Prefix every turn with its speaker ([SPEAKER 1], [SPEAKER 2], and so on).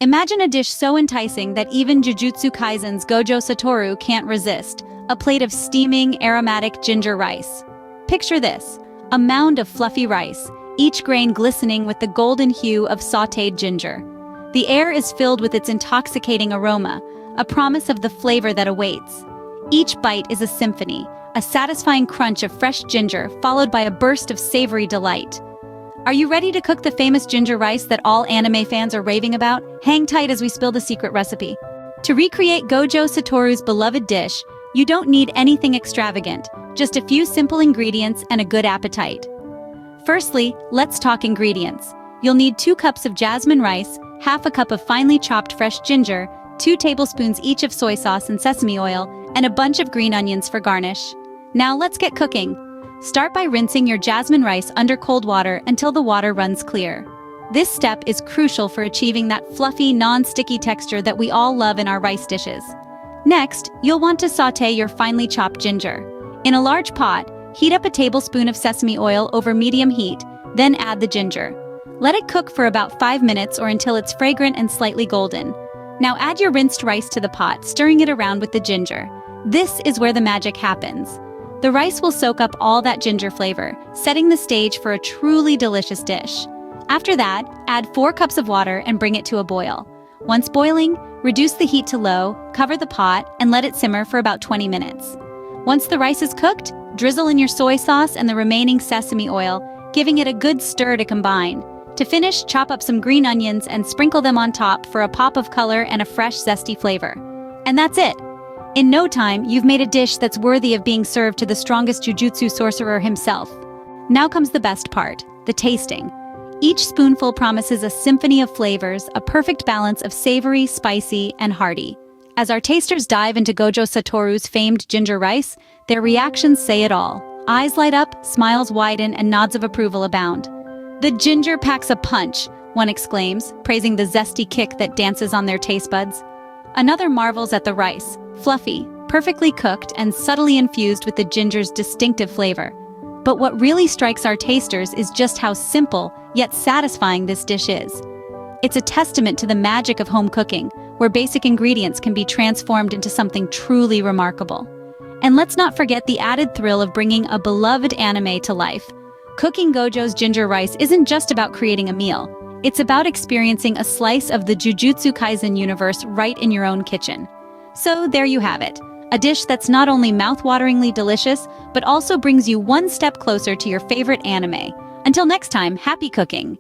[SPEAKER 1] Imagine a dish so enticing that even Jujutsu Kaisen's Gojo Satoru can't resist, a plate of steaming, aromatic ginger rice. Picture this, a mound of fluffy rice, each grain glistening with the golden hue of sautéed ginger. The air is filled with its intoxicating aroma, a promise of the flavor that awaits. Each bite is a symphony, a satisfying crunch of fresh ginger followed by a burst of savory delight. Are you ready to cook the famous ginger rice that all anime fans are raving about? Hang tight as we spill the secret recipe. To recreate Gojo Satoru's beloved dish, you don't need anything extravagant, just a few simple ingredients and a good appetite. Firstly, let's talk ingredients. You'll need 2 cups of jasmine rice, half a cup of finely chopped fresh ginger, 2 tablespoons each of soy sauce and sesame oil, and a bunch of green onions for garnish. Now let's get cooking. Start by rinsing your jasmine rice under cold water until the water runs clear. This step is crucial for achieving that fluffy, non-sticky texture that we all love in our rice dishes. Next, you'll want to sauté your finely chopped ginger. In a large pot, heat up a tablespoon of sesame oil over medium heat, then add the ginger. Let it cook for about 5 minutes or until it's fragrant and slightly golden. Now add your rinsed rice to the pot, stirring it around with the ginger. This is where the magic happens. The rice will soak up all that ginger flavor, setting the stage for a truly delicious dish. After that, add 4 cups of water and bring it to a boil. Once boiling, reduce the heat to low, cover the pot, and let it simmer for about 20 minutes. Once the rice is cooked, drizzle in your soy sauce and the remaining sesame oil, giving it a good stir to combine. To finish, chop up some green onions and sprinkle them on top for a pop of color and a fresh, zesty flavor. And that's it! In no time, you've made a dish that's worthy of being served to the strongest jujutsu sorcerer himself. Now comes the best part, the tasting. Each spoonful promises a symphony of flavors, a perfect balance of savory, spicy, and hearty. As our tasters dive into Gojo Satoru's famed ginger rice, their reactions say it all. Eyes light up, smiles widen, and nods of approval abound. "The ginger packs a punch," one exclaims, praising the zesty kick that dances on their taste buds. Another marvels at the rice, fluffy, perfectly cooked, and subtly infused with the ginger's distinctive flavor. But what really strikes our tasters is just how simple, yet satisfying this dish is. It's a testament to the magic of home cooking, where basic ingredients can be transformed into something truly remarkable. And let's not forget the added thrill of bringing a beloved anime to life. Cooking Gojo's ginger rice isn't just about creating a meal. It's about experiencing a slice of the Jujutsu Kaisen universe right in your own kitchen. So there you have it, a dish that's not only mouth-wateringly delicious, but also brings you one step closer to your favorite anime. Until next time, happy cooking!